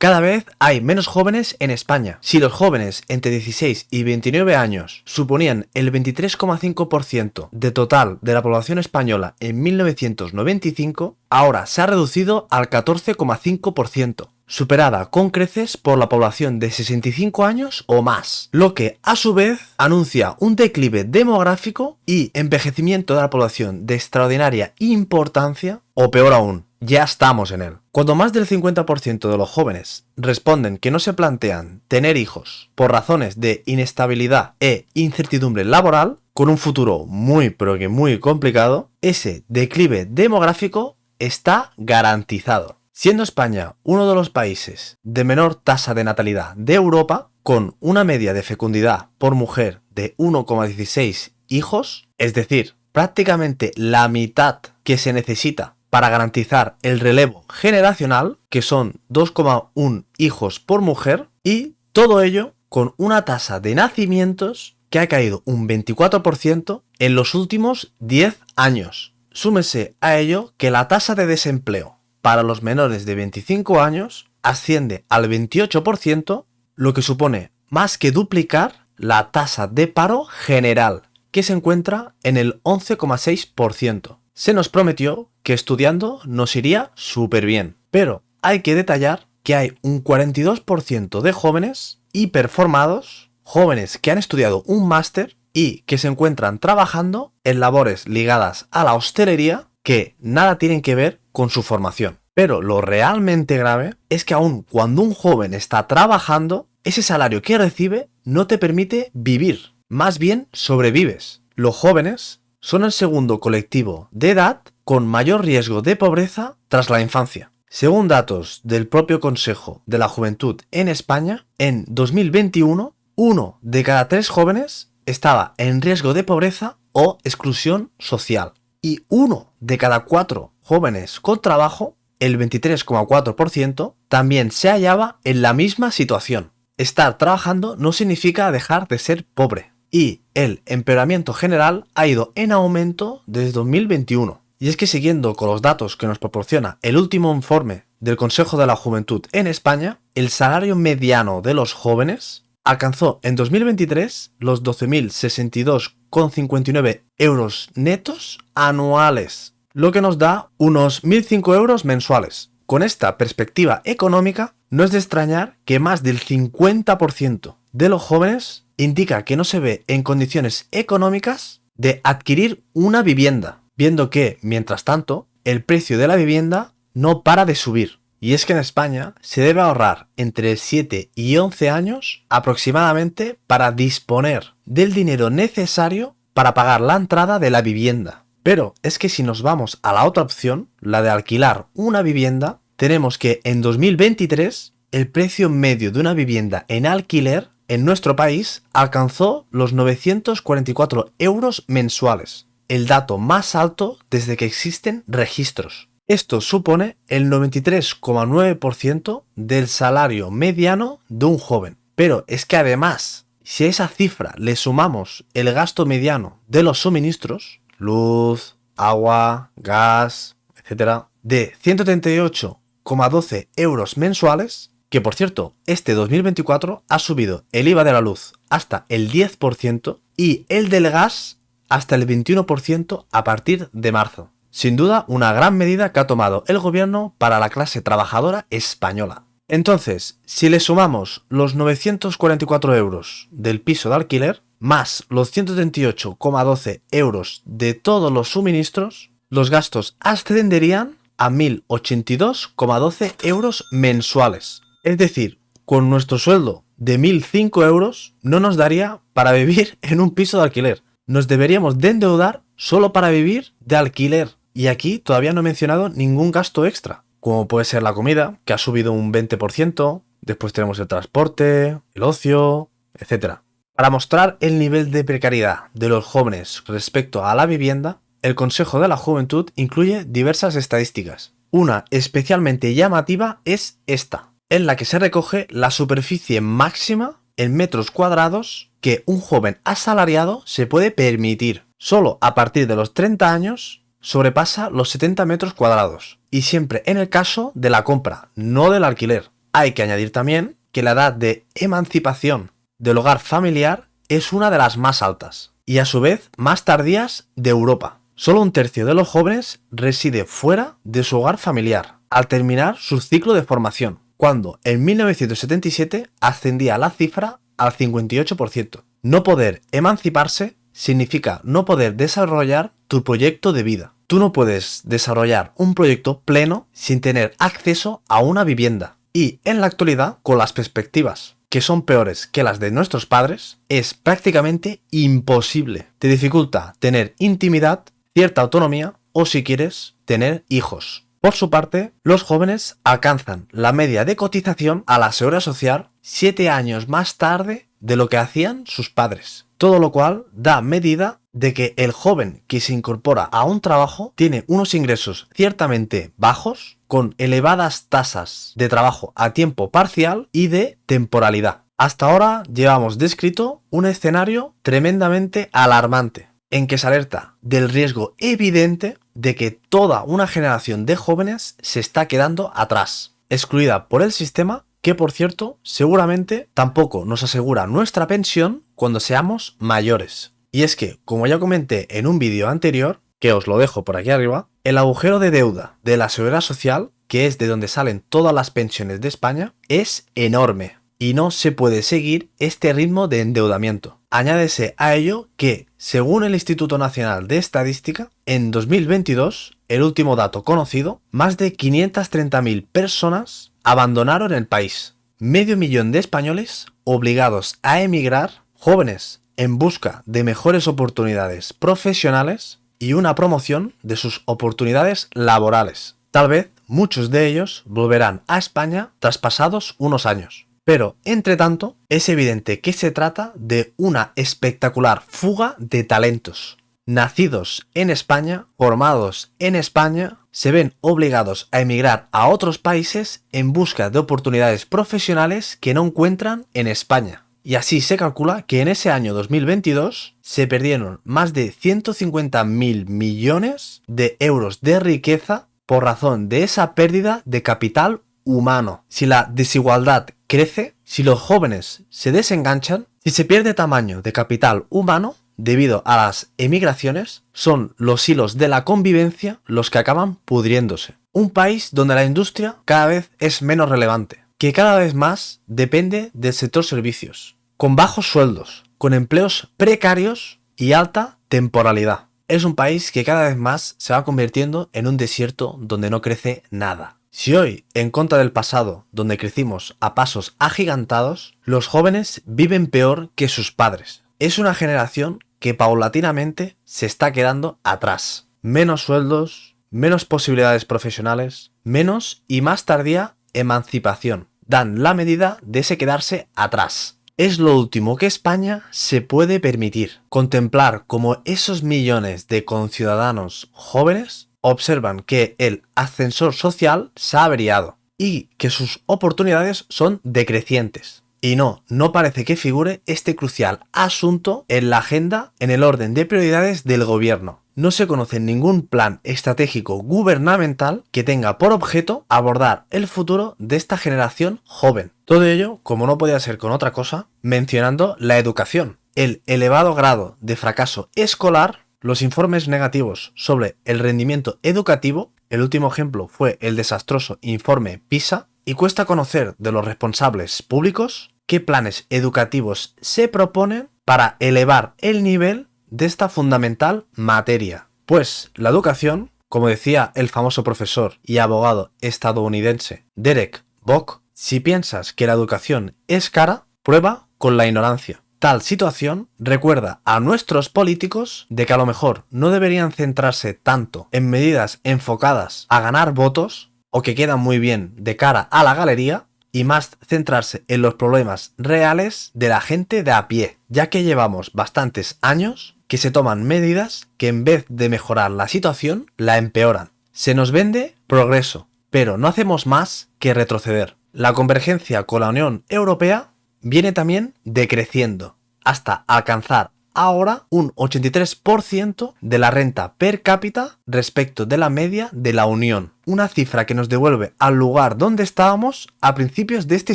Cada vez hay menos jóvenes en España. Si los jóvenes entre 16 y 29 años suponían el 23,5% de total de la población española en 1995, ahora se ha reducido al 14,5%, superada con creces por la población de 65 años o más, lo que a su vez anuncia un declive demográfico y envejecimiento de la población de extraordinaria importancia, o peor aún, ya estamos en él. Cuando más del 50% de los jóvenes responden que no se plantean tener hijos por razones de inestabilidad e incertidumbre laboral, con un futuro muy pero que muy complicado, ese declive demográfico está garantizado. Siendo España uno de los países de menor tasa de natalidad de Europa, con una media de fecundidad por mujer de 1,16 hijos, es decir, prácticamente la mitad que se necesita para garantizar el relevo generacional, que son 2,1 hijos por mujer, y todo ello con una tasa de nacimientos que ha caído un 24% en los últimos 10 años. Súmese a ello que la tasa de desempleo para los menores de 25 años asciende al 28%, lo que supone más que duplicar la tasa de paro general, que se encuentra en el 11,6%. Se nos prometió que estudiando nos iría súper bien, pero hay que detallar que hay un 42% de jóvenes hiperformados, jóvenes que han estudiado un máster y que se encuentran trabajando en labores ligadas a la hostelería que nada tienen que ver con su formación. Pero lo realmente grave es que aun cuando un joven está trabajando, ese salario que recibe no te permite vivir, más bien sobrevives. Los jóvenes son el segundo colectivo de edad con mayor riesgo de pobreza tras la infancia. Según datos del propio Consejo de la Juventud en España, en 2021, 1 de cada 3 jóvenes estaba en riesgo de pobreza o exclusión social. Y 1 de cada 4 jóvenes con trabajo, el 23,4%, también se hallaba en la misma situación. Estar trabajando no significa dejar de ser pobre. Y el empeoramiento general ha ido en aumento desde 2021. Y es que siguiendo con los datos que nos proporciona el último informe del Consejo de la Juventud en España, el salario mediano de los jóvenes alcanzó en 2023 los 12.062,59 euros netos anuales, lo que nos da unos 1.005 euros mensuales. Con esta perspectiva económica, no es de extrañar que más del 50% de los jóvenes indica que no se ve en condiciones económicas de adquirir una vivienda, viendo que, mientras tanto, el precio de la vivienda no para de subir. Y es que en España se debe ahorrar entre 7 y 11 años aproximadamente para disponer del dinero necesario para pagar la entrada de la vivienda. Pero es que si nos vamos a la otra opción, la de alquilar una vivienda, tenemos que en 2023 el precio medio de una vivienda en alquiler en nuestro país alcanzó los 944 euros mensuales, el dato más alto desde que existen registros. Esto supone el 93,9% del salario mediano de un joven. Pero es que además, si a esa cifra le sumamos el gasto mediano de los suministros, luz, agua, gas, etc., de 138,12 euros mensuales, que por cierto, este 2024 ha subido el IVA de la luz hasta el 10% y el del gas hasta el 21% a partir de marzo. Sin duda, una gran medida que ha tomado el gobierno para la clase trabajadora española. Entonces, si le sumamos los 944 euros del piso de alquiler, más los 138,12 euros de todos los suministros, los gastos ascenderían a 1.082,12 euros mensuales. Es decir, con nuestro sueldo de 1.005 euros no nos daría para vivir en un piso de alquiler. Nos deberíamos de endeudar solo para vivir de alquiler. Y aquí todavía no he mencionado ningún gasto extra, como puede ser la comida, que ha subido un 20%, después tenemos el transporte, el ocio, etc. Para mostrar el nivel de precariedad de los jóvenes respecto a la vivienda, el Consejo de la Juventud incluye diversas estadísticas. Una especialmente llamativa es esta, en la que se recoge la superficie máxima en metros cuadrados que un joven asalariado se puede permitir. Solo a partir de los 30 años sobrepasa los 70 metros cuadrados. Y siempre en el caso de la compra, no del alquiler. Hay que añadir también que la edad de emancipación del hogar familiar es una de las más altas y a su vez más tardías de Europa. Solo un tercio de los jóvenes reside fuera de su hogar familiar al terminar su ciclo de formación, cuando en 1977 ascendía la cifra al 58%. No poder emanciparse significa no poder desarrollar tu proyecto de vida. Tú no puedes desarrollar un proyecto pleno sin tener acceso a una vivienda. Y en la actualidad, con las perspectivas que son peores que las de nuestros padres, es prácticamente imposible. Te dificulta tener intimidad, cierta autonomía o, si quieres, tener hijos. Por su parte, los jóvenes alcanzan la media de cotización a la Seguridad Social 7 años más tarde de lo que hacían sus padres. Todo lo cual da medida de que el joven que se incorpora a un trabajo tiene unos ingresos ciertamente bajos, con elevadas tasas de trabajo a tiempo parcial y de temporalidad. Hasta ahora llevamos descrito un escenario tremendamente alarmante, en que se alerta del riesgo evidente de que toda una generación de jóvenes se está quedando atrás, excluida por el sistema, que por cierto seguramente tampoco nos asegura nuestra pensión cuando seamos mayores. Y es que, como ya comenté en un vídeo anterior, que os lo dejo por aquí arriba, el agujero de deuda de la Seguridad Social, que es de donde salen todas las pensiones de España, es enorme y no se puede seguir este ritmo de endeudamiento. Añádese a ello que, según el Instituto Nacional de Estadística, en 2022, el último dato conocido, más de 530.000 personas abandonaron el país. Medio millón de españoles obligados a emigrar, jóvenes en busca de mejores oportunidades profesionales y una promoción de sus oportunidades laborales. Tal vez muchos de ellos volverán a España tras pasados unos años. Pero, entre tanto, es evidente que se trata de una espectacular fuga de talentos. Nacidos en España, formados en España, se ven obligados a emigrar a otros países en busca de oportunidades profesionales que no encuentran en España. Y así se calcula que en ese año 2022 se perdieron más de 150.000 millones de euros de riqueza por razón de esa pérdida de capital humano. Si la desigualdad crece, si los jóvenes se desenganchan, si se pierde tamaño de capital humano debido a las emigraciones, son los hilos de la convivencia los que acaban pudriéndose. Un país donde la industria cada vez es menos relevante, que cada vez más depende del sector servicios, con bajos sueldos, con empleos precarios y alta temporalidad. Es un país que cada vez más se va convirtiendo en un desierto donde no crece nada. Si hoy, en contra del pasado, donde crecimos a pasos agigantados, los jóvenes viven peor que sus padres. Es una generación que paulatinamente se está quedando atrás. Menos sueldos, menos posibilidades profesionales, menos y más tardía emancipación. Dan la medida de ese quedarse atrás. Es lo último que España se puede permitir. Contemplar cómo esos millones de conciudadanos jóvenes observan que el ascensor social se ha averiado y que sus oportunidades son decrecientes. Y no parece que figure este crucial asunto en la agenda, en el orden de prioridades del gobierno. No se conoce ningún plan estratégico gubernamental que tenga por objeto abordar el futuro de esta generación joven. Todo ello, como no podía ser con otra cosa, mencionando la educación, el elevado grado de fracaso escolar, los informes negativos sobre el rendimiento educativo. El último ejemplo fue el desastroso informe PISA, y cuesta conocer de los responsables públicos qué planes educativos se proponen para elevar el nivel de esta fundamental materia. Pues la educación, como decía el famoso profesor y abogado estadounidense Derek Bock, si piensas que la educación es cara, prueba con la ignorancia. Tal situación recuerda a nuestros políticos de que a lo mejor no deberían centrarse tanto en medidas enfocadas a ganar votos, o que quedan muy bien de cara a la galería, y más centrarse en los problemas reales de la gente de a pie, ya que llevamos bastantes años que se toman medidas que en vez de mejorar la situación, la empeoran. Se nos vende progreso, pero no hacemos más que retroceder. La convergencia con la Unión Europea viene también decreciendo, hasta alcanzar ahora un 83% de la renta per cápita respecto de la media de la Unión. Una cifra que nos devuelve al lugar donde estábamos a principios de este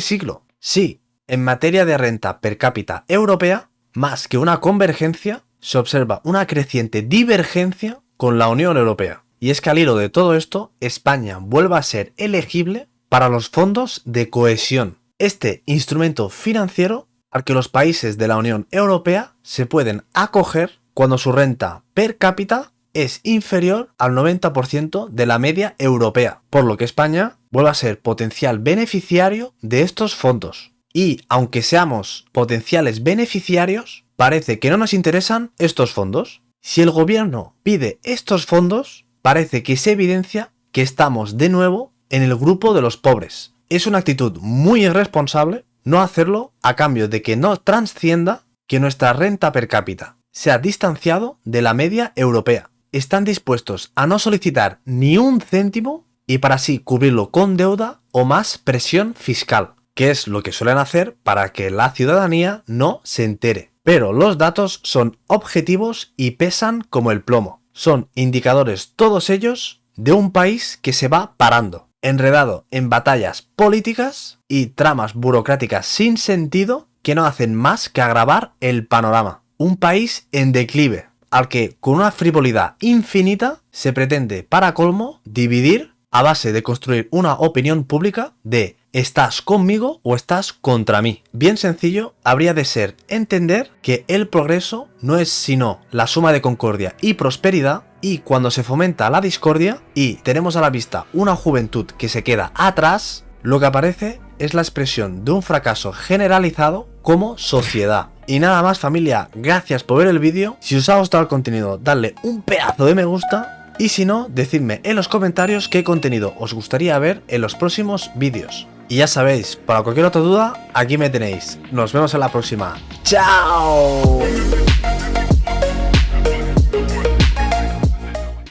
siglo. Sí, en materia de renta per cápita europea, más que una convergencia, se observa una creciente divergencia con la Unión Europea. Y es que al hilo de todo esto, España vuelve a ser elegible para los fondos de cohesión. Este instrumento financiero al que los países de la Unión Europea se pueden acoger cuando su renta per cápita es inferior al 90% de la media europea, por lo que España vuelve a ser potencial beneficiario de estos fondos. Y aunque seamos potenciales beneficiarios, parece que no nos interesan estos fondos. Si el gobierno pide estos fondos, parece que se evidencia que estamos de nuevo en el grupo de los pobres. Es una actitud muy irresponsable no hacerlo a cambio de que no trascienda que nuestra renta per cápita se ha distanciado de la media europea. Están dispuestos a no solicitar ni un céntimo y para así cubrirlo con deuda o más presión fiscal, que es lo que suelen hacer para que la ciudadanía no se entere. Pero los datos son objetivos y pesan como el plomo. Son indicadores todos ellos de un país que se va parando, enredado en batallas políticas y tramas burocráticas sin sentido que no hacen más que agravar el panorama. Un país en declive, al que con una frivolidad infinita se pretende, para colmo, dividir a base de construir una opinión pública de ¿estás conmigo o estás contra mí? Bien sencillo habría de ser entender que el progreso no es sino la suma de concordia y prosperidad, y cuando se fomenta la discordia y tenemos a la vista una juventud que se queda atrás, lo que aparece es la expresión de un fracaso generalizado como sociedad. Y nada más, familia, gracias por ver el vídeo. Si os ha gustado el contenido, dadle un pedazo de me gusta. Y si no, decidme en los comentarios qué contenido os gustaría ver en los próximos vídeos. Y ya sabéis, para cualquier otra duda, aquí me tenéis. Nos vemos en la próxima. ¡Chao!